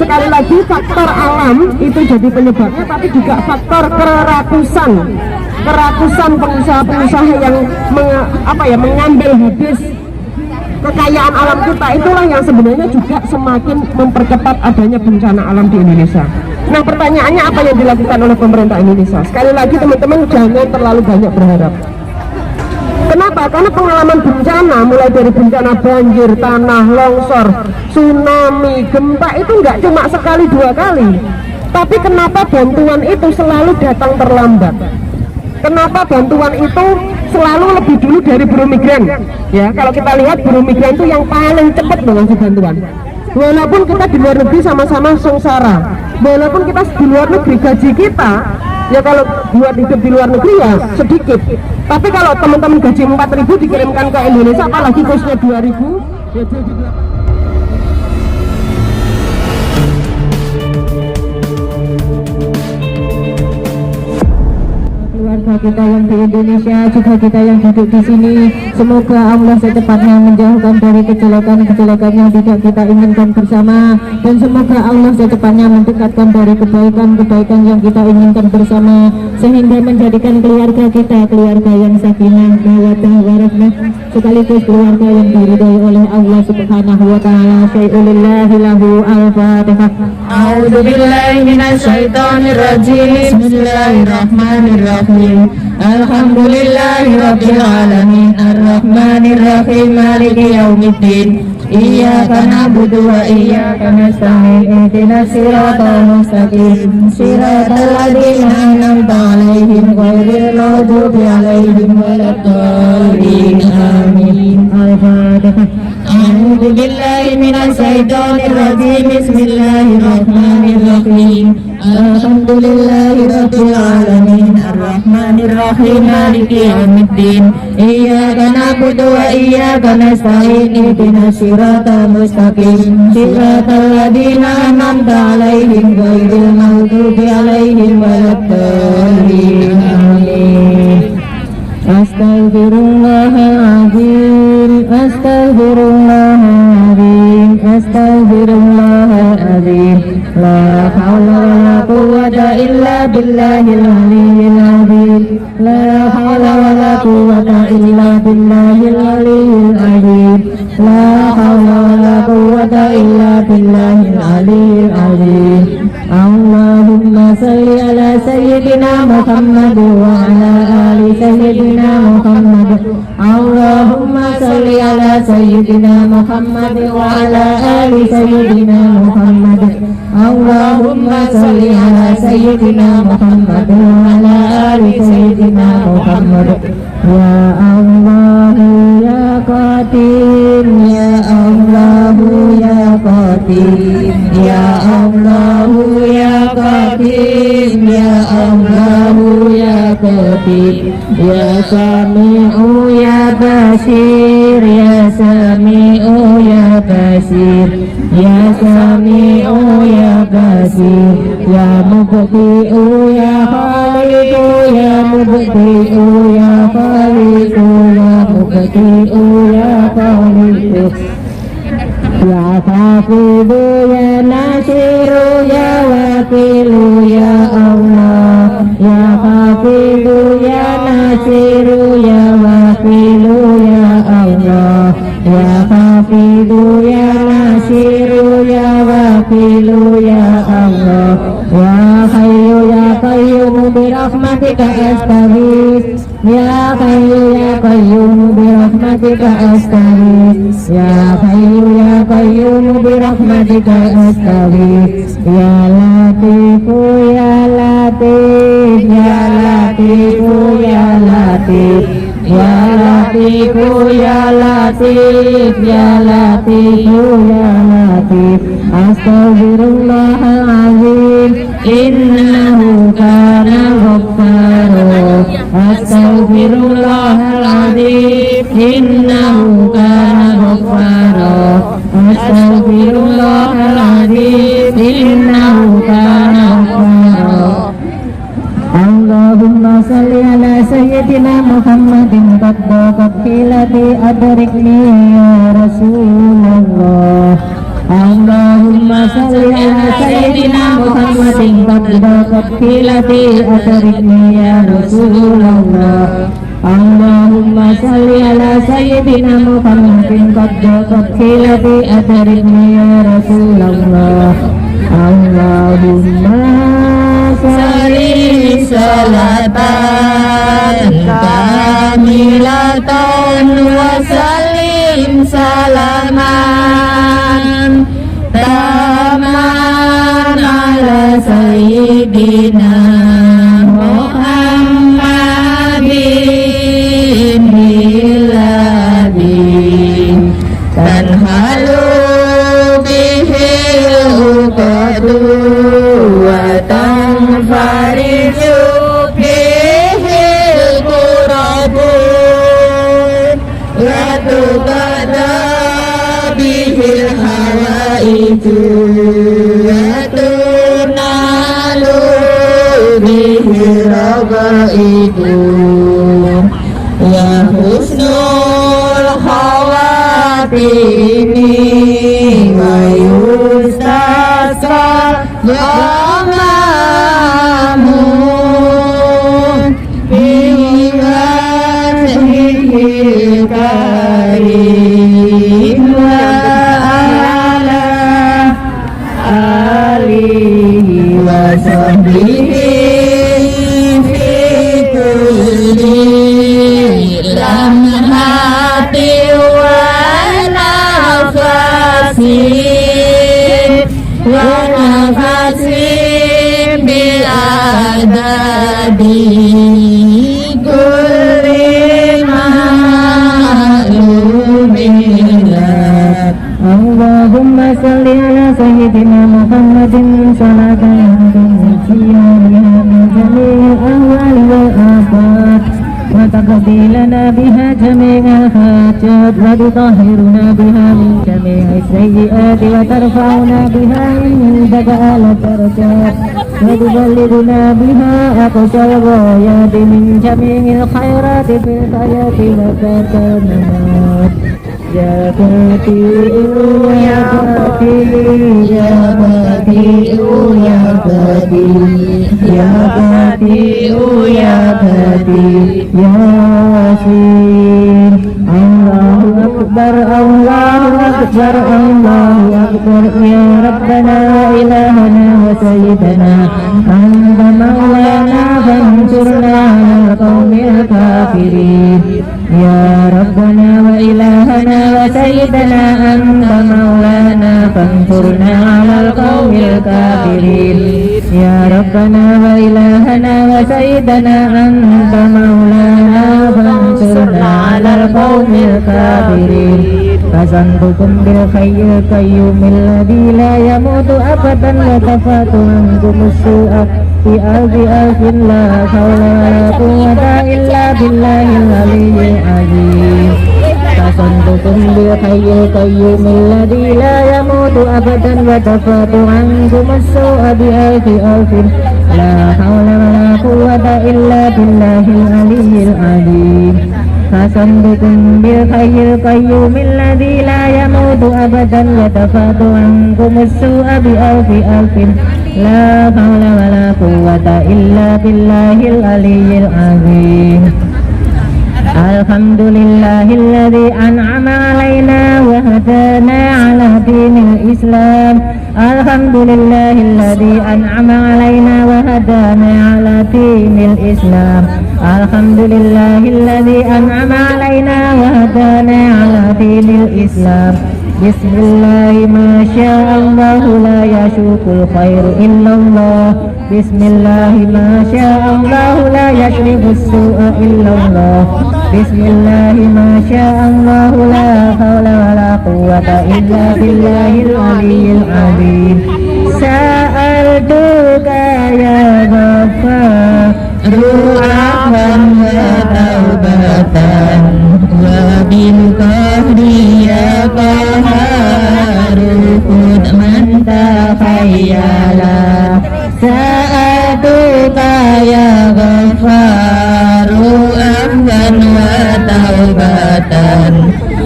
sekali lagi faktor alam itu jadi penyebabnya, tapi juga faktor kerakusan pengusaha-pengusaha yang mengambil habis kekayaan alam kita. Itulah yang sebenarnya juga semakin mempercepat adanya bencana alam di Indonesia. Nah, pertanyaannya apa yang dilakukan oleh pemerintah Indonesia? Sekali lagi teman-teman, jangan terlalu banyak berharap. Kenapa? Karena pengalaman bencana, mulai dari bencana banjir, tanah longsor, tsunami, gempa itu nggak cuma sekali dua kali. Tapi kenapa bantuan itu selalu datang terlambat? Kenapa bantuan itu selalu lebih dulu dari buruh migran? Ya, kalau kita lihat buruh migran itu yang paling cepat mengasih bantuan. Walaupun kita di luar negeri sama-sama sengsara, walaupun kita di luar negeri gaji kita, ya kalau buat hidup di luar negeri ya sedikit. Tapi kalau teman-teman gaji 4.000 dikirimkan ke Indonesia, apalagi kosnya 2.000, ya jadi keluarga kita yang di Indonesia, juga kita yang duduk di sini, semoga Allah secepatnya menjauhkan dari kejelekan-kejelekan yang tidak kita inginkan bersama, dan semoga Allah secepatnya mendekatkan dari kebaikan-kebaikan yang kita inginkan bersama, sehingga menjadikan keluarga kita keluarga yang sakinah, mawaddah, warahmah, sekaligus keluarga yang diridhai oleh Allah Subhanahu wa taala. Syai'ulillahi lahu al-Fatihah. A'udzubillahi minasyaitonirrajim. Bismillahirrahmanirrahim. Alhamdulillahi rabbil alamin, arrahmanir rahim, maliki yaumiddin. Iyyaka na'budu wa iyyaka nasta'in, ihdinas siratal mustaqim, siratal ladzina an'amta 'alaihim ghairil maghdubi 'alaihim waladdallin. Amin. Al-Fatihah. A'udzu billahi minasy syaithanir rajim. Bismillahirrahmanirrahim. Alhamdulillahi rabbil alamin, arrahmanir rahim, maliki yaumiddin. Iyyaka na'budu wa iyyaka nasta'in, ihdinas siratal mustaqim, siratal ladzina an'amta 'alaihim ghairil maghdubi 'alaihim waladdallin. Amin. Astaghfirullahaladzim, astaghfirullahaladzim, astaghfirullahaladzim. La hawla wa la quwwata illa billahil aliyyil azim. La hawla wa la quwwata illa billahil aliyyil azim. La hawla wa la quwwata illa billahil aliyyil azim. Allahumma salli ala sayyidina Muhammad wa ala ali sayyidina Muhammad. Allahumma salli ala sayyidina Muhammad wa ala ali sayyidina Muhammad. Allahumma salli ala sayyidina Muhammad wa ala ali sayyidina Muhammad. Ya Allah ya Qadir, ya Allah ya Qadir, ya Allah ya Qadir, ya Allah ya Qadir, ya Sami'u ya Basir, ya Sami'u ya Basir, ya Sami'u ya Basir, ya Mubdi'u ya Khaliqu, ya Mubdi'u ya Khaliqu, ya Mubdi'u ya Khaliqu, ya Hafidu ya Nasiru ya Wakilu ya Allah, ya Hafidu ya Nasiru ya Wakilu ya Allah, ya Hafidu ya Nasiru ya Wakilu ya Allah, ya Hayyu ya Qayyum bi rahmatika astaghits, ya Hayyu ya Qayyum bi rahmatika astaghits, ya Hayyu ya Qayyum bi rahmatika astaghits, ya Latifu ya Latif, ya Latifu ya Latif, ya Latifu ya Latif, ya Latifu ya Latif. Astaghfirullahaladzim, innahu kana ghaffara. Astaghfirullahaladzim, innahu kana ghaffara. Astaghfirullahaladzim, innahu kana ghaffara. Allahumma salli ala sayyidina Muhammadin qad qilati adrikni ya Rasulullah. Allahumma salli ala sayyidina Muhammadin qad qilati atarikni ya Rasulullah. Allahumma salli ala sayyidina Muhammadin qad qilati atarikni ya Rasulullah. Allahumma salli salatan kamilatan wa sallim salaman taman ala sayyidina Muhammadin billadin tanhalu bihil uqadu wa tanfariju bihil qurabu wa tuqada bihil hawaiju wa tunalu bihil ragaibu ya husnul khawatimi wa yustasqa yamamun biwajhil karim wa ala alihi wa sahbihi fi kulli lamhati wa nafasin wa nafasin bil adadi kulli ma'lumin. Allahumma salli ala sayyidina Muhammadin salatan tunjina biha min jami'il ahwali wal afat wa taqdi lana biha jami'al hajat wa tutahhiruna biha min jami'is sayyi'at wa tarfa'una biha indaka ala darajat wa tuballighuna biha aqsal ghayat min jami'il khairati fil hayati wa batal mamat. Ya Badi'u ya Badi'u ya Badi'u ya Badi'u ya Badi'u ya Badi'u Yasin. Allahu Akbar Allahu Akbar Allahu Akbar ya Rabbana wa ilahana wa sayyidana anta maulana fansurna ala qawmil kafirin. Ya Rabbana wa ilahana wa sayyidana anta maulana fansurna ala qawmil kafirin. Ya Rabbana wa ilahana wa sayyidana anta maulana fansurna ala qawmil kafirin. Fasantukum bil khayyil qayyumil ladzi la yamutu abadan wa tafatu ankum as-su'a fi alfin la hawla wa la quwwata illa billahil aliyyil azim. Fasantukum bil khayyil qayyumil ladzi la yamutu abadan wa tafatu ankum as-su'a bi alfin la hawla wa la quwwata illa billahil aliyyil azim. Fasantukum bil khayyil qayyumil ladzi la yamutu abadan wa tafatu ankum as-su'a bi alfin la hawla wa la quwwata illa billahil aliyyil azim. Alhamdulillahilladzi an'ama alaina wa hadana ala dinil Islam. Alhamdulillahilladzi an'ama alaina wa hadana ala dinil Islam. Alhamdulillahilladzi an'ama alaina wa hadana ala dinil Islam. Bismillahi ma sya'allah la yashukul khairu illallah. Bismillahi ma sya'allah la yashribus su'a illallah. Bismillahi ma sya'allah la hawla wa la quwwata illa billahil aliyyil azim. Sa'altuka ya Ghaffar afwan wa taubatan wa bil qahri ya qaharu qud man takhayyala. Sa'altuka ya Ghaffar afwan wa taubatan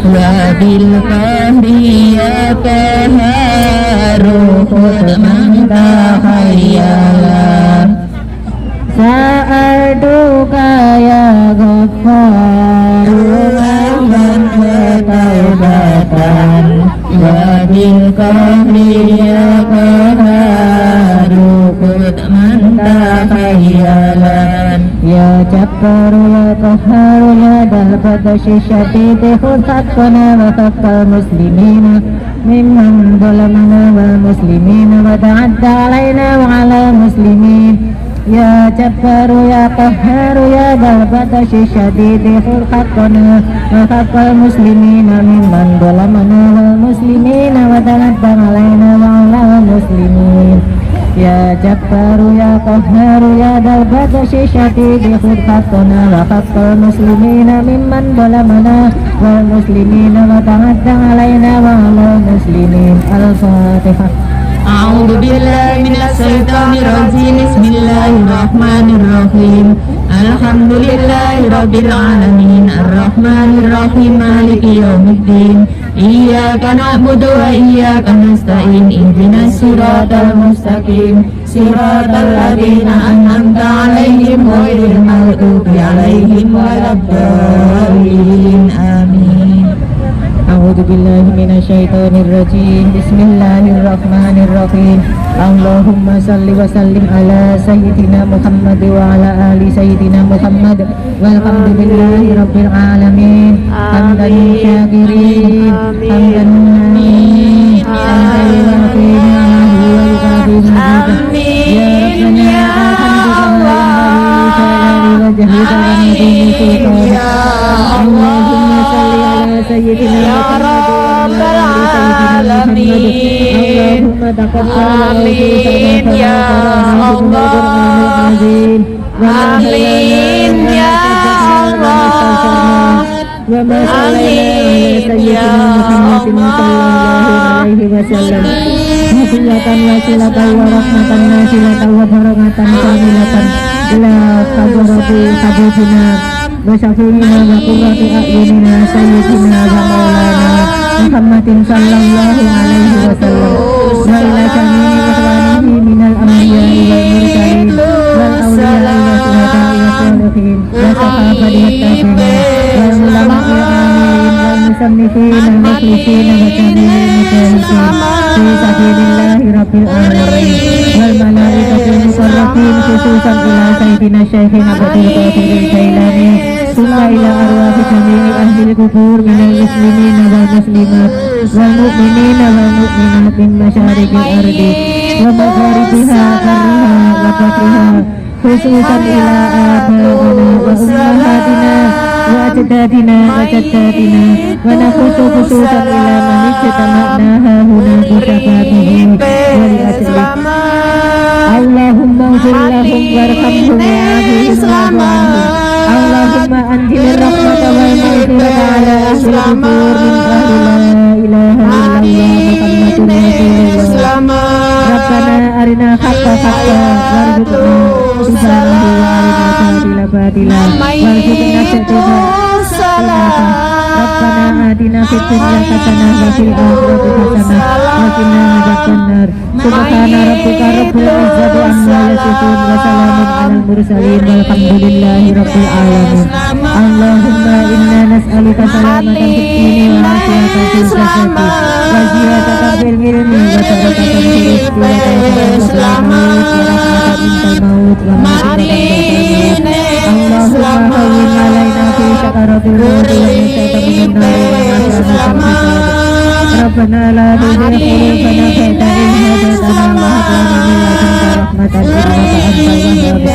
wa bil qahri ya qaharu man takhayyalan. Sa'aduka ya Ghaffar man taubatan wa bil qahri ya qaharu man takhayyalan. Ya Jabbar ya Qahhar ya dal badashi syadid khudh haqqana wa haqqal muslimina mimman zalamana wal muslimina wa ta'adda alaina wa ala muslimin. Ya Jabbar ya Qahhar ya dal badashi syadid khudh haqqana wa haqqal muslimina mimman zalamana wal muslimina wa ta'adda alaina wa ala muslimin. Ya Jabbar ya Qahhar ya dal badashi syadid khudh haqqana wa haqqal muslimina mimman zalamana wal muslimina wa ta'adda alaina wa ala muslimin. Al-Fatihah. A'udzu billahi minasy syaithanir rajim. Bismillahirrahmanir rahim. Alhamdulillahi rabbil alamin arrahmanir rahim maliki yaumiddin. Iyyaka na'budu wa iyyaka nasta'in ihdinas siratal mustaqim siratal ladzina an'amta 'alaihim ghairil maghdubi 'alaihim waladdallin. Amin. A'udzu billahi minasy syaithanir rajim. Bismillahirrahmanirrahim. Allahumma salli wa sallim ala sayyidina Muhammad wa ala ali sayyidina Muhammad walhamdulillahi rabbil alamin. Hamdan syakirin hamdan amin. Amin ya Allah. Allahumma salli ala sayyidina Muhammad wa ala alamin. Allahumma taqabbal amin ya Allah. Amin ya Allah. Amin ya Allah. Wasilatan wasilatan wa rahmatan nasilatan wa barakatan kamilatan ila hadrati habibina wa syafiina wa qurrati a'yunina sayyidina wa maulana Muhammadin sallallahu alaihi wasallam wa ila jami'i ikhwanihi minal anbiya'i wal mursalin wal awliya'i wa syuhada'i wa sholihin wa sahabati wa tabi'in wal ulama'i amilin wal musannifin wal mukhlisin wa jami'il mujahidin fi sabilillahi rabbil alamin wal malaikatil muqarrabin khususan ila sayyidina Syekhina Abdul Qadir Jailani summa ila arwahi jami'i ahli kubur minal muslimin wal muslimat wal mu'minin wal mu'minat min masyariqil ardi wa magharibiha karriha wa bakriha khususan ila abaina wa ummahatina wa ajdadina wa jaddatina wa nakhusu khususan ila man ijtama'naha huna bisabatihi wa li ajli Allahumma ighfir lahum warhamhum wa'afihim wa'afihim. Allahumma anzil rahmata wal maghfirata ala ahli kubur min ahli la ilaha illallah Muhammadur Rasulullah. Rabbana arina haqqa haqqa warzuqna tibaahu wa arina batila warzuqna ittiba'ahu. Rabbana atina fid dunya hasanah wa fil akhirati hasanah wa qina adzabannar. Subhana rabbika rabbil izzati amma yasifun wa salamun alal mursalin walhamdulillahi rabbil alamin. Allahumma inna nas'aluka salamatan fid dini wa afiyatan fil jasadi wa ziyadatan fil ilmi wa barakatan fil rizqi wa rahmatan minal maut wa maghfiratan Allahumma hawwin alaina fi sakaratil maut wa nisatan minan nar wa nas'aluka Rabbana la tuzigh qulubana ba'da idh hadaytana wa hab lana min ladunka rahmatan innaka antal wahhab.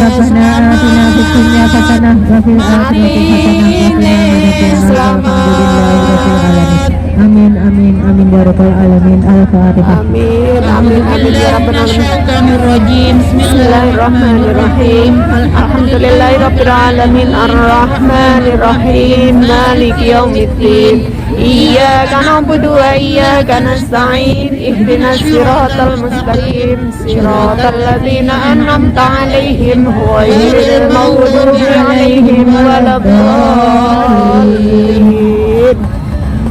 Rabbana atina fid dunya hasanah wa fil akhirati hasanah wa qina adzabannar. Alhamdulillahi rabbil alamin. Amin amin amin ya rabbal alamin. Al-Fatihah. Amin amin amin ya rabbal alamin. Bismillahirrahmanirrahim. Alhamdulillahi rabbil alamin arrahmanir rahim maliki yaumiddin. Iyyaka na'budu wa iyyaka nasta'in ihdinas siratal mustaqim siratal ladzina an'amta 'alaihim ghairil maghdubi 'alaihim waladdallin.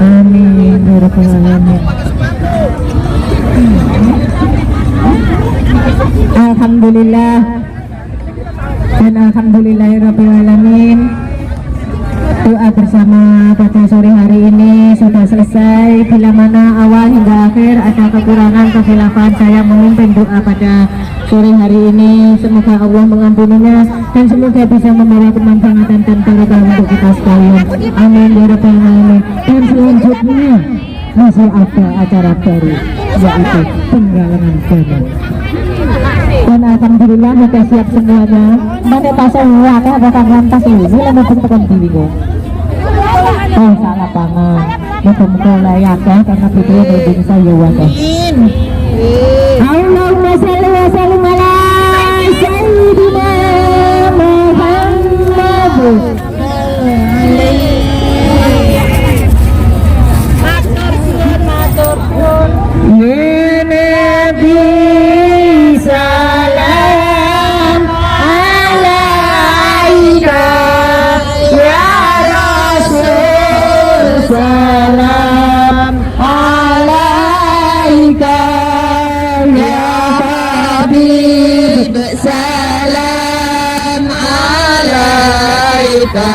Amin ya rabbal alamin. alhamdulillah dan alhamdulillahirabbil alamin. Doa bersama pada sore hari ini sudah selesai. Bila mana awal hingga akhir ada kekurangan kekhilafan, saya memimpin doa pada sore hari ini. Semoga Allah mengampuninya dan semoga bisa membawa kemanfaatan dan barokah untuk kita sekalian. Amin ya rabbal alamin. Dan selanjutnya masih ada acara baru, yaitu penggalangan dana. Dan alhamdulillah sudah siap semuanya. Mana pasang wakah bakal lantas ini lama tekan diri kok. Oh salah pangan. Muka-muka layak ya karena video dari saya wakah. Allahumma shalli wa sallim ala sayyidina Muhammad. Ya Nabi salam alaika, ya Rasul salam alaika, ya Habib salam alaika,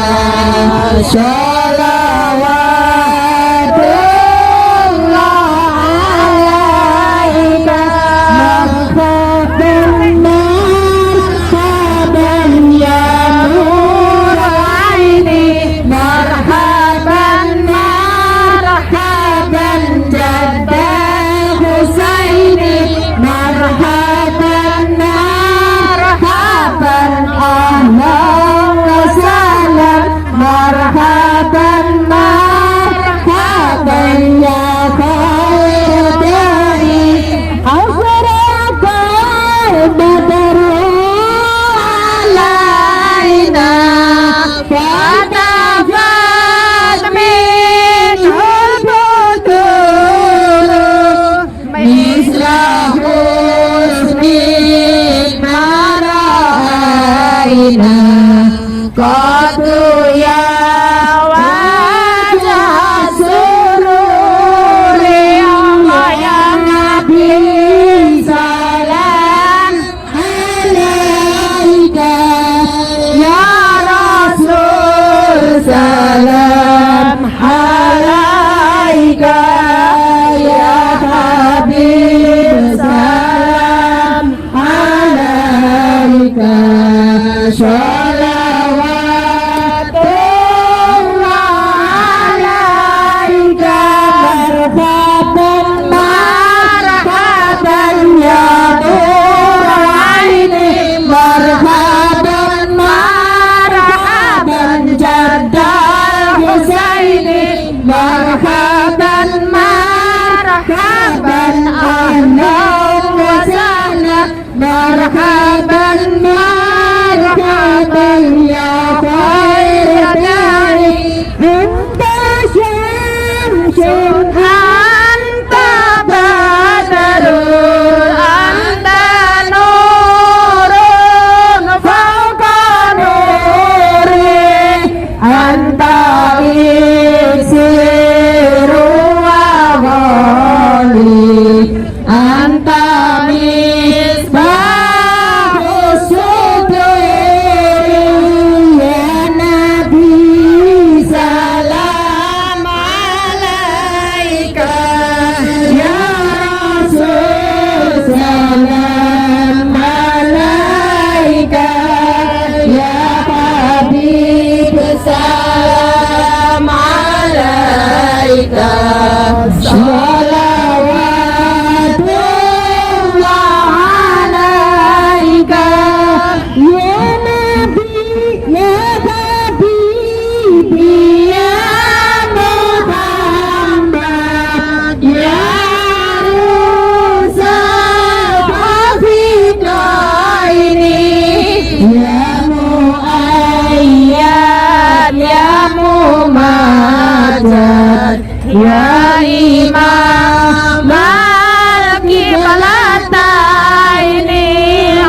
Ya Imam Al-Qiblataini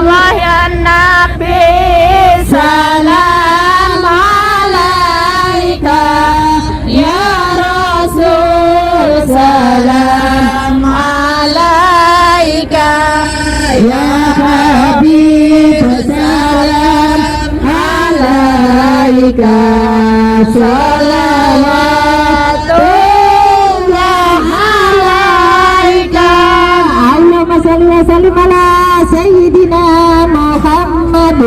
wahai Nabi salam alaika, ya Rasul salam alaika, ya Habib alaika salawatullah alaika. Allahumma shalli wa sallim ala sayyidina Muhammad.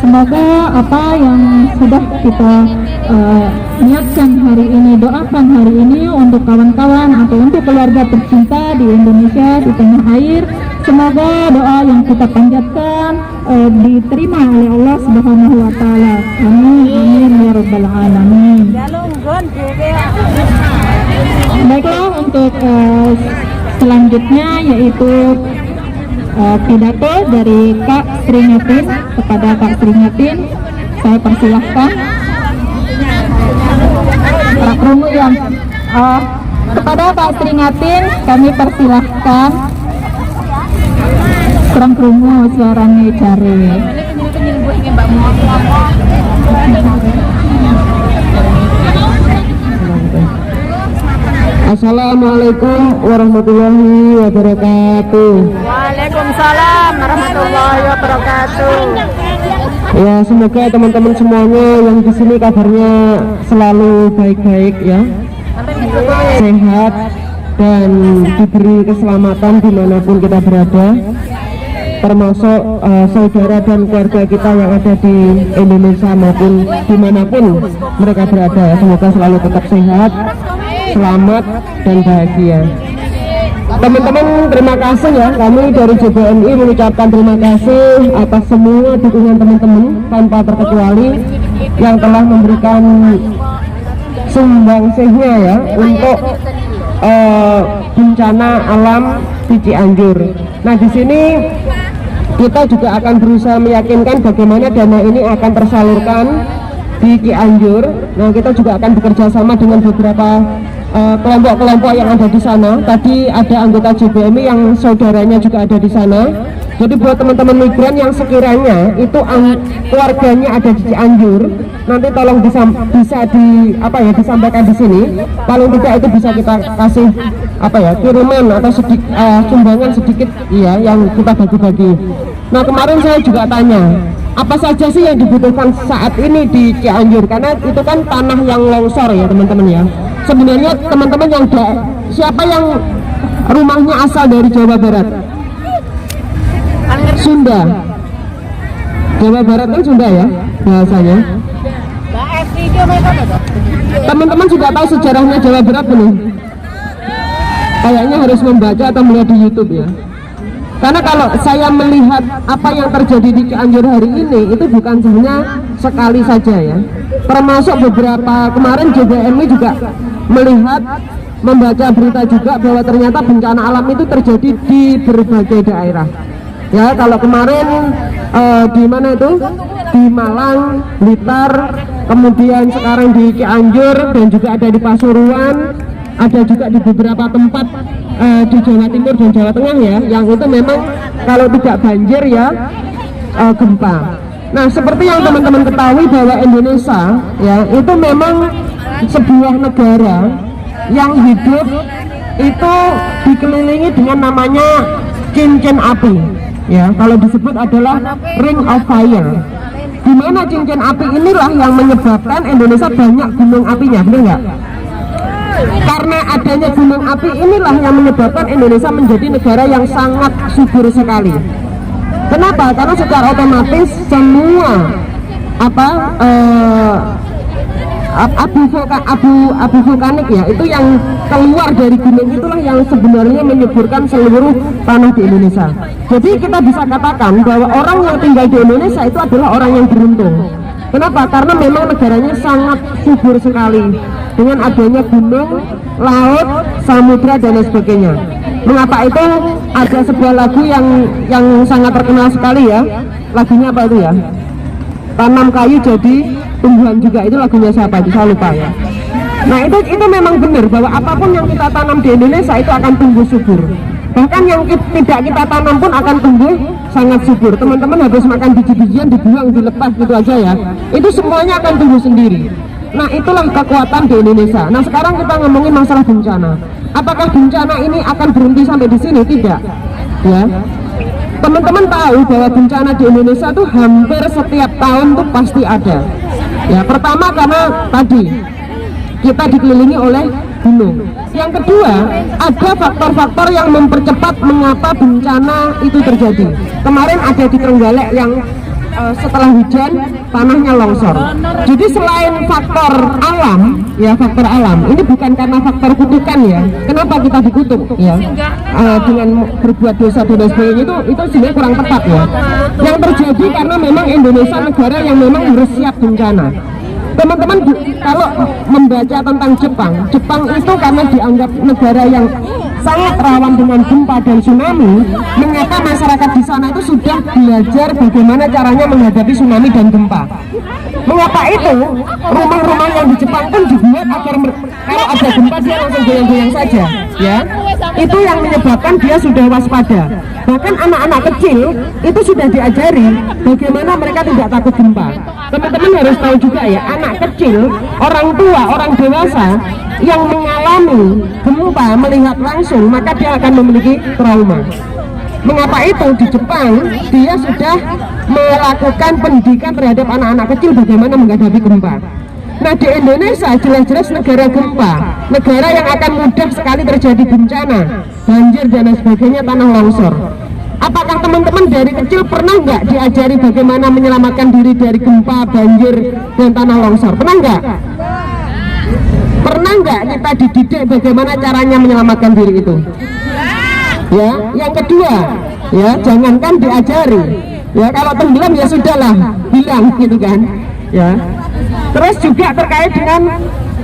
Semoga apa yang sudah kita niatkan hari ini, doakan hari ini untuk kawan-kawan atau untuk keluarga tercinta di Indonesia, di tanah air, semoga doa yang kita panjatkan diterima oleh Allah Subhanahu wa taala. Amin amin ya rabbal alamin. Baiklah, untuk selanjutnya yaitu pidato dari Kak Sringatin. Kepada Kak Sringatin saya persilahkan. Para krungu yang kepada Kak Sringatin kami persilahkan. Kurang krungu suaranya cari. Assalamualaikum warahmatullahi wabarakatuh. Waalaikumsalam warahmatullahi wabarakatuh. Ya, semoga teman-teman semuanya yang di sini kabarnya selalu baik-baik ya, sehat dan diberi keselamatan dimanapun kita berada, termasuk saudara dan keluarga kita yang ada di Indonesia maupun dimanapun mereka berada. Semoga selalu tetap sehat, selamat dan bahagia. Teman-teman, terima kasih ya, kami dari JBMI mengucapkan terima kasih atas semua dukungan teman-teman tanpa terkecuali yang telah memberikan sumbangsihnya ya untuk bencana alam di Cianjur. Nah, di sini kita juga akan berusaha meyakinkan bagaimana dana ini akan tersalurkan di Cianjur. Nah, kita juga akan bekerja sama dengan beberapa kelompok-kelompok yang ada di sana. Tadi ada anggota JBMI yang saudaranya juga ada di sana. Jadi buat teman-teman migran yang sekiranya itu keluarganya ada di Cianjur, nanti tolong bisa disampaikan di sini. Paling tidak itu bisa kita kasih kiriman atau sumbangan sedikit ya yang kita bagi-bagi. Nah, kemarin saya juga tanya, apa saja sih yang dibutuhkan saat ini di Cianjur, karena itu kan tanah yang longsor ya teman-teman ya. Sebenarnya teman-teman yang siapa yang rumahnya asal dari Jawa Barat? Sunda. Jawa Barat kan Sunda ya bahasanya. Teman-teman juga tahu sejarahnya Jawa Barat belum? Kayaknya harus membaca atau melihat di YouTube ya. Karena kalau saya melihat apa yang terjadi di Cianjur hari ini, itu bukan hanya sekali saja ya. Termasuk beberapa kemarin JBMI juga melihat, membaca berita juga bahwa ternyata bencana alam itu terjadi di berbagai daerah. Ya, kalau kemarin di mana itu? Di Malang, Blitar, kemudian sekarang di Cianjur dan juga ada di Pasuruan, ada juga di beberapa tempat di Jawa Timur dan Jawa Tengah ya, yang itu memang kalau tidak banjir ya gempa. Nah, seperti yang teman-teman ketahui bahwa Indonesia ya itu memang sebuah negara yang hidup itu dikelilingi dengan namanya cincin api ya, kalau disebut adalah ring of fire, di mana cincin api inilah yang menyebabkan Indonesia banyak gunung apinya, benar nggak? Karena adanya gunung api inilah yang menyebabkan Indonesia menjadi negara yang sangat subur sekali. Kenapa? Karena secara otomatis semua abu vulkanik ya, itu yang keluar dari gunung itulah yang sebenarnya menyuburkan seluruh tanah di Indonesia. Jadi kita bisa katakan bahwa orang yang tinggal di Indonesia itu adalah orang yang beruntung. Kenapa? Karena memang negaranya sangat subur sekali dengan adanya gunung, laut, samudra dan lain sebagainya. Mengapa itu? Ada sebuah lagu yang sangat terkenal sekali ya. Lagunya apa itu ya? Tanam kayu jadi tumbuhan juga, itu lagunya siapa itu? Saya lupa ya. Nah, itu memang benar bahwa apapun yang kita tanam di Indonesia itu akan tumbuh subur. Bahkan yang tidak kita tanam pun akan tumbuh sangat subur. Teman-teman habis makan biji-bijian dibuang, dilepas gitu aja ya, itu semuanya akan tumbuh sendiri. Nah, itulah kekuatan di Indonesia. Nah, sekarang kita ngomongin masalah bencana. Apakah bencana ini akan berhenti sampai di sini? Tidak ya. Teman-teman tahu bahwa bencana di Indonesia tuh hampir setiap tahun tuh pasti ada. Ya, pertama karena tadi kita dikelilingi oleh gunung. Yang kedua, ada faktor-faktor yang mempercepat mengapa bencana itu terjadi. Kemarin ada di Trenggalek yang setelah hujan tanahnya longsor. Jadi selain faktor alam, ya faktor alam, ini bukan karena faktor kutukan ya. Kenapa kita dikutuk ya? Dengan berbuat dosa dan sebagainya itu sebenarnya kurang tepat ya. Yang terjadi karena memang Indonesia negara yang memang harus siap bencana. Teman-teman kalau membaca tentang Jepang itu karena dianggap negara yang sangat rawan dengan gempa dan tsunami, mengapa masyarakat di sana itu sudah belajar bagaimana caranya menghadapi tsunami dan gempa. Mengapa itu rumah-rumah yang di Jepang pun dibuat agar kalau ada gempa dia langsung goyang-goyang saja, ya. Itu yang menyebabkan dia sudah waspada. Bahkan anak-anak kecil itu sudah diajari bagaimana mereka tidak takut gempa. Teman-teman harus tahu juga ya, anak kecil, orang tua, orang dewasa yang mengalami gempa melihat langsung, maka dia akan memiliki trauma. Mengapa itu di Jepang dia sudah melakukan pendidikan terhadap anak-anak kecil bagaimana menghadapi gempa. Nah di Indonesia jelas-jelas negara gempa, negara yang akan mudah sekali terjadi bencana, banjir dan sebagainya, tanah longsor. Apakah teman-teman dari kecil pernah nggak diajari bagaimana menyelamatkan diri dari gempa, banjir dan tanah longsor? Pernah nggak? Pernah nggak kita dididik bagaimana caranya menyelamatkan diri itu? Ya, yang kedua, ya jangankan diajari, ya kalau tenggelam ya sudahlah, hilang gitu kan, ya. Terus juga terkait dengan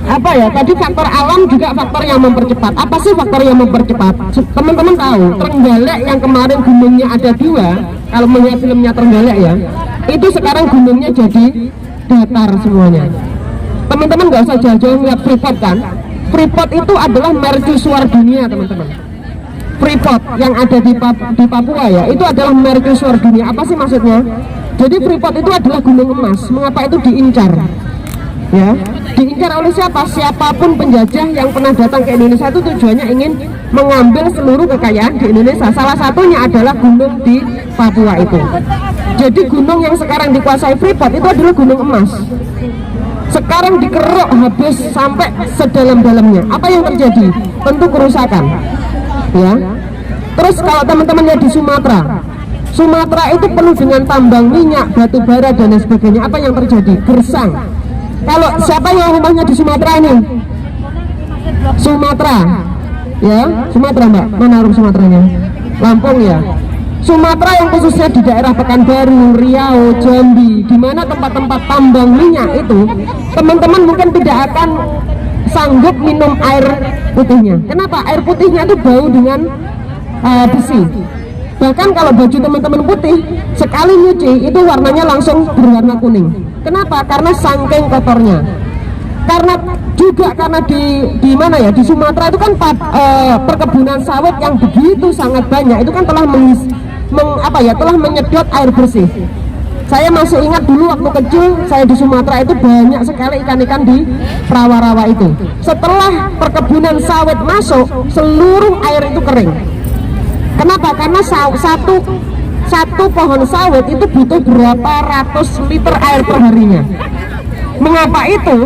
apa ya? Tadi faktor alam juga faktor yang mempercepat. Apa sih faktor yang mempercepat? Teman-teman tahu Trenggalek yang kemarin gunungnya ada 2, kalau melihat filmnya Trenggalek ya, itu sekarang gunungnya jadi datar semuanya. Teman-teman nggak usah jauh-jauh lihat Freeport kan? Freeport itu adalah mercusuar dunia teman-teman. Freeport yang ada di Papua ya, itu adalah mercusuar dunia. Apa sih maksudnya? Jadi Freeport itu adalah gunung emas. Mengapa itu diincar? Ya, diincar oleh siapa? Siapapun penjajah yang pernah datang ke Indonesia itu tujuannya ingin mengambil seluruh kekayaan di Indonesia. Salah satunya adalah gunung di Papua itu. Jadi gunung yang sekarang dikuasai Freeport itu adalah gunung emas. Sekarang dikeruk habis sampai sedalam-dalamnya. Apa yang terjadi? Tentu kerusakan. Ya. Terus kalau teman-teman lihat di Sumatera itu penuh dengan tambang minyak, batu bara dan sebagainya. Apa yang terjadi? Gersang. Kalau siapa yang rumahnya di Sumatera ini? Sumatera, ya Sumatera Mbak. Mana rumah Sumateranya? Lampung ya. Sumatera yang khususnya di daerah Pekanbaru, Riau, Jambi, di mana tempat-tempat tambang minyak itu, teman-teman mungkin tidak akan sanggup minum air putihnya. Kenapa? Air putihnya itu bau dengan besi. Bahkan kalau baju teman-teman putih, sekali nyuci itu warnanya langsung berwarna kuning. Kenapa? Karena saking kotornya. Karena di mana ya, di Sumatera itu kan perkebunan sawit yang begitu sangat banyak, itu kan telah telah menyedot air bersih. Saya masih ingat dulu waktu kecil saya di Sumatera itu banyak sekali ikan-ikan di rawa-rawa itu. Setelah perkebunan sawit masuk, seluruh air itu kering. Kenapa? Karena satu pohon sawit itu butuh berapa ratus liter air per harinya. Mengapa itu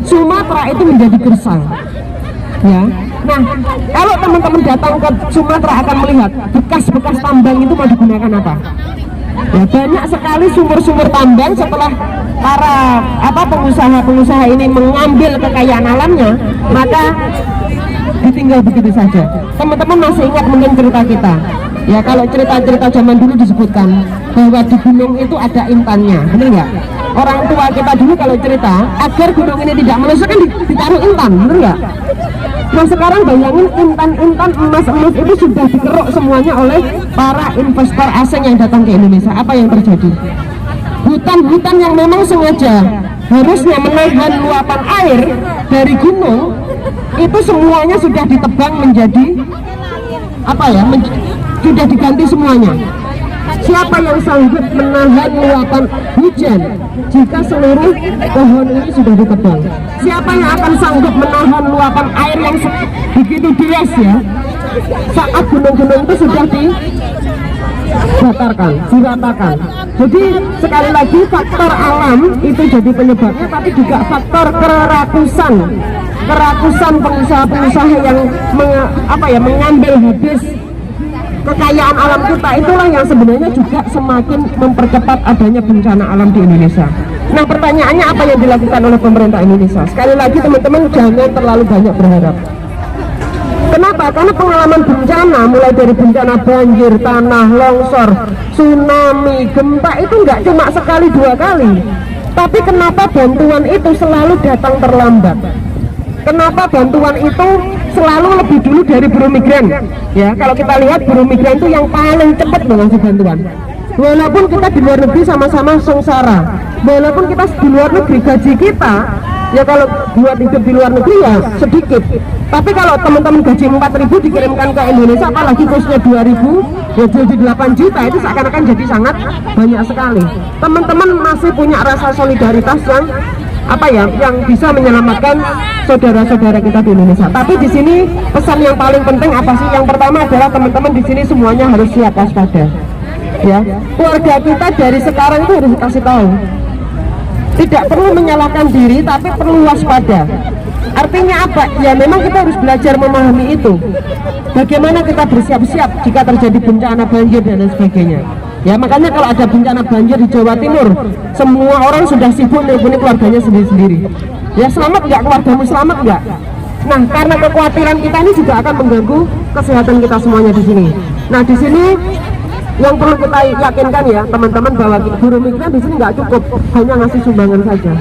Sumatera itu menjadi gersang? Ya. Nah, kalau teman-teman datang ke Sumatera akan melihat bekas-bekas tambang itu mau digunakan apa? Ya, banyak sekali sumur-sumur tambang setelah para pengusaha-pengusaha ini mengambil kekayaan alamnya, maka ditinggal begitu saja. Teman-teman masih ingat mungkin cerita kita? Ya, kalau cerita-cerita zaman dulu disebutkan bahwa di gunung itu ada intannya, benar nggak? Orang tua kita dulu kalau cerita agar gunung ini tidak meletus kan ditaruh intan, benar nggak? Nah sekarang bayangin intan-intan emas-emas itu sudah dikeruk semuanya oleh para investor asing yang datang ke Indonesia. Apa yang terjadi? Hutan-hutan yang memang sengaja harusnya menahan luapan air dari gunung itu semuanya sudah ditebang menjadi sudah diganti semuanya. Siapa yang sanggup menahan luapan hujan jika seluruh pohon ini sudah ditebang? Siapa yang akan sanggup menahan luapan air yang begitu deras ya saat gunung-gunung itu sudah batarkan, diratakan. Jadi sekali lagi faktor alam itu jadi penyebabnya, tapi juga faktor kerakusan pengusaha-pengusaha yang mengambil habis kekayaan alam kita, itulah yang sebenarnya juga semakin mempercepat adanya bencana alam di Indonesia. Nah, pertanyaannya apa yang dilakukan oleh pemerintah Indonesia? Sekali lagi teman-teman, jangan terlalu banyak berharap. Kenapa? Karena pengalaman bencana, mulai dari bencana banjir, tanah longsor, tsunami, gempa itu nggak cuma sekali dua kali. Tapi kenapa bantuan itu selalu datang terlambat? Kenapa bantuan itu selalu lebih dulu dari buruh migran? Ya, kalau kita lihat buruh migran itu yang paling cepat mengasih bantuan. Walaupun kita di luar negeri sama-sama sengsara, walaupun kita di luar negeri gaji kita, ya kalau buat hidup di luar negeri ya sedikit. Tapi kalau teman-teman gaji 4.000 dikirimkan ke Indonesia, apalagi kosnya 2.000, ya jadi 8 juta, itu seakan-akan jadi sangat banyak sekali. Teman-teman masih punya rasa solidaritas yang bisa menyelamatkan saudara-saudara kita di Indonesia. Tapi di sini pesan yang paling penting apa sih? Yang pertama adalah teman-teman di sini semuanya harus siap waspada. Ya, keluarga kita dari sekarang itu harus dikasih tahu. Tidak perlu menyalahkan diri, tapi perlu waspada. Artinya apa? Ya memang kita harus belajar memahami itu. Bagaimana kita bersiap-siap jika terjadi bencana banjir dan lain sebagainya. Ya makanya kalau ada bencana banjir di Jawa Timur, semua orang sudah sibuk nelponi keluarganya sendiri-sendiri. Ya selamat nggak keluargamu, selamat nggak? Nah karena kekhawatiran kita ini juga akan mengganggu kesehatan kita semuanya di sini. Nah di sini yang perlu kita yakinkan ya teman-teman, bahwa buruh migran di sini nggak cukup hanya ngasih sumbangan saja,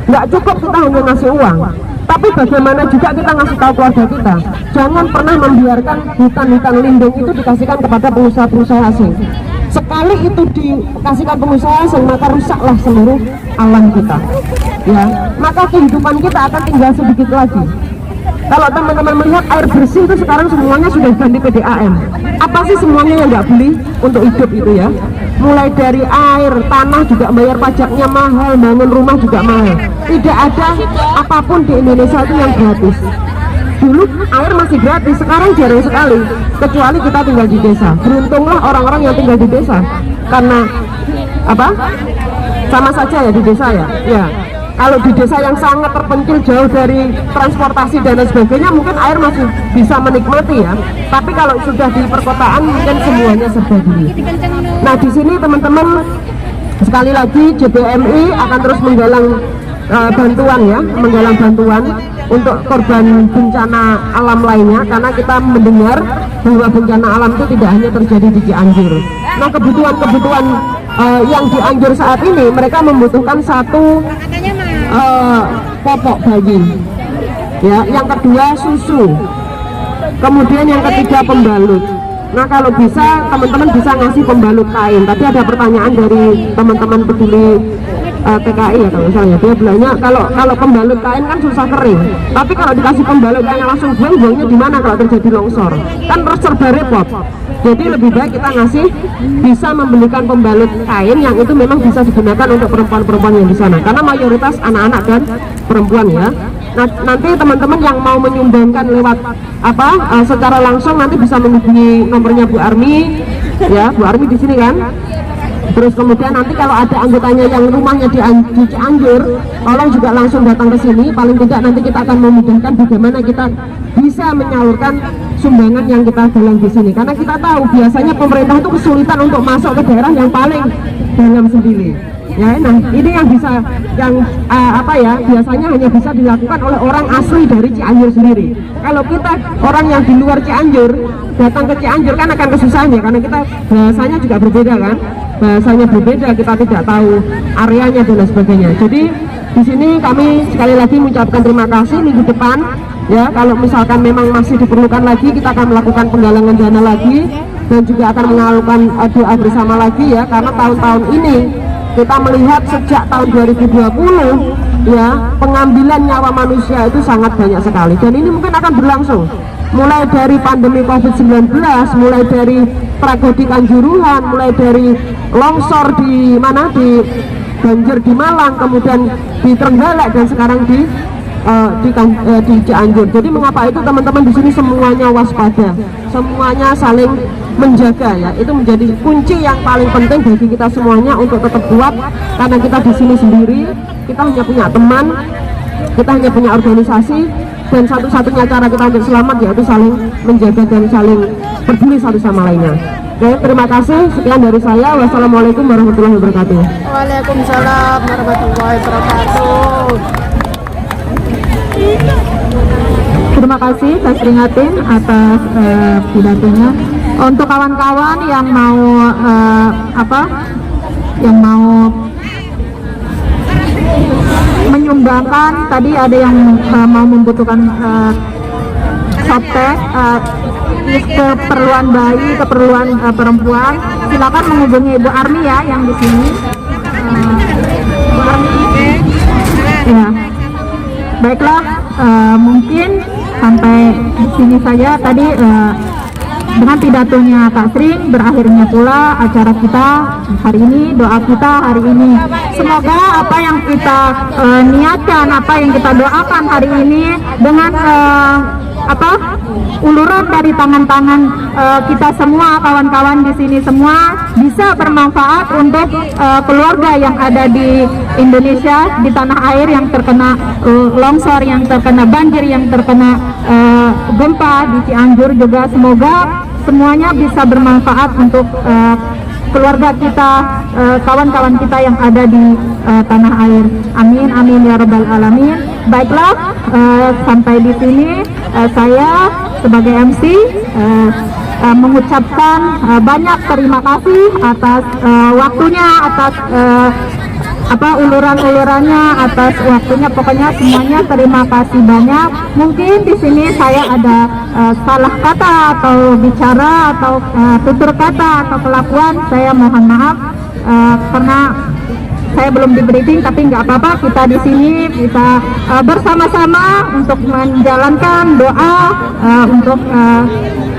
nggak cukup kita hanya ngasih uang, tapi bagaimana juga kita ngasih tahu keluarga kita, jangan pernah membiarkan hutan-hutan lindung itu dikasihkan kepada pengusaha-pengusaha asing. Sekali itu dikasihkan pengusaha asing, maka rusaklah seluruh alam kita, ya maka kehidupan kita akan tinggal sedikit lagi. Kalau teman-teman melihat air bersih itu sekarang semuanya sudah ganti PDAM. Apa sih semuanya yang nggak beli untuk hidup itu ya? Mulai dari air, tanah juga bayar pajaknya mahal, bangun rumah juga mahal. Tidak ada apapun di Indonesia itu yang gratis. Dulu air masih gratis, sekarang jarang sekali. Kecuali kita tinggal di desa. Beruntunglah orang-orang yang tinggal di desa. Karena apa? Sama saja ya di desa ya. Ya. Kalau di desa yang sangat terpencil jauh dari transportasi dan lain sebagainya, mungkin air masih bisa menikmati ya. Tapi kalau sudah di perkotaan mungkin semuanya serba dulu. Nah di sini teman-teman, sekali lagi JBMI akan terus menggalang bantuan ya, menggalang bantuan untuk korban bencana alam lainnya, karena kita mendengar bahwa bencana alam itu tidak hanya terjadi di Cianjur. Nah kebutuhan-kebutuhan yang Cianjur saat ini, mereka membutuhkan satu popok bayi, ya, yang kedua susu, kemudian yang ketiga pembalut. Nah kalau bisa teman-teman bisa ngasih pembalut kain. Tadi ada pertanyaan dari teman-teman peduli TKI ya kalau misalnya, dia bilangnya kalau pembalut kain kan susah kering, tapi kalau dikasih pembalut kain langsung buangnya di mana kalau terjadi longsor, kan serba repot. Jadi lebih baik kita bisa membelikan pembalut kain yang itu memang bisa digunakan untuk perempuan-perempuan yang di sana, karena mayoritas anak-anak dan perempuan ya. Nah, nanti teman-teman yang mau menyumbangkan lewat secara langsung nanti bisa menghubungi nomornya Bu Armi ya, Bu Armi di sini kan. Terus kemudian nanti kalau ada anggotanya yang rumahnya di Cianjur, tolong juga langsung datang ke sini. Paling tidak nanti kita akan memudahkan bagaimana kita bisa menyalurkan sumbangan yang kita galang di sini. Karena kita tahu biasanya pemerintah itu kesulitan untuk masuk ke daerah yang paling dalam sendiri. Ya, nah ini yang biasanya hanya bisa dilakukan oleh orang asli dari Cianjur sendiri. Kalau kita orang yang di luar Cianjur datang ke Cianjur kan akan kesusahan ya, karena kita bahasanya juga berbeda kan, bahasanya berbeda, kita tidak tahu areanya dan lain sebagainya. Jadi di sini kami sekali lagi mengucapkan terima kasih. Minggu depan ya, kalau misalkan memang masih diperlukan lagi, kita akan melakukan penggalangan dana lagi dan juga akan melakukan doa bersama lagi ya, karena tahun-tahun ini kita melihat sejak tahun 2020 ya, pengambilan nyawa manusia itu sangat banyak sekali, dan ini mungkin akan berlangsung mulai dari pandemi COVID-19, mulai dari tragedi Kanjuruhan, mulai dari longsor di banjir di Malang, kemudian di Trenggalek, dan sekarang di di Cianjur. Jadi mengapa itu teman-teman di sini semuanya waspada, semuanya saling menjaga ya. Itu menjadi kunci yang paling penting bagi kita semuanya untuk tetap kuat, karena kita di sini sendiri, kita hanya punya teman, kita hanya punya organisasi, dan satu-satunya cara kita untuk selamat yaitu saling menjaga dan saling peduli satu sama lainnya. Oke, terima kasih. Sekian dari saya. Wassalamualaikum warahmatullahi wabarakatuh. Waalaikumsalam warahmatullahi wabarakatuh. Terima kasih Pak Sringatin atas pidatonya. Untuk kawan-kawan yang mau yang mau menyumbangkan, tadi ada yang mau membutuhkan softtek, keperluan bayi, keperluan perempuan, silakan menghubungi Ibu Armi ya yang di sini. Bu Armi, ya. Baiklah, mungkin sampai di sini saja tadi dengan pidatonya Kak Sring berakhirnya pula acara kita hari ini, doa kita hari ini. Semoga apa yang kita niatkan, apa yang kita doakan hari ini dengan uluran dari tangan-tangan kita semua, kawan-kawan di sini semua bisa bermanfaat untuk keluarga yang ada di Indonesia, di tanah air yang terkena longsor, yang terkena banjir, yang terkena gempa di Cianjur juga. Semoga semuanya bisa bermanfaat untuk keluarga kita, kawan-kawan kita yang ada di tanah air. Amin, amin ya rabbal alamin. Baiklah, sampai di sini saya sebagai MC mengucapkan banyak terima kasih atas waktunya, atas uluran-ulurannya, atas waktunya, pokoknya semuanya terima kasih banyak. Mungkin di sini saya ada salah kata atau bicara atau tutur kata atau kelakuan, saya mohon maaf karena saya belum di briefing, tapi nggak apa-apa, kita di sini kita bersama-sama untuk menjalankan doa untuk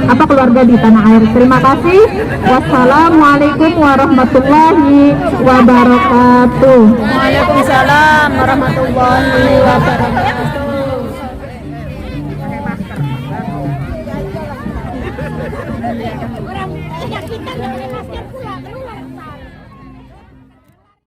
keluarga di tanah air. Terima kasih. Wassalamualaikum warahmatullahi wabarakatuh. Waalaikumsalam warahmatullahi wabarakatuh.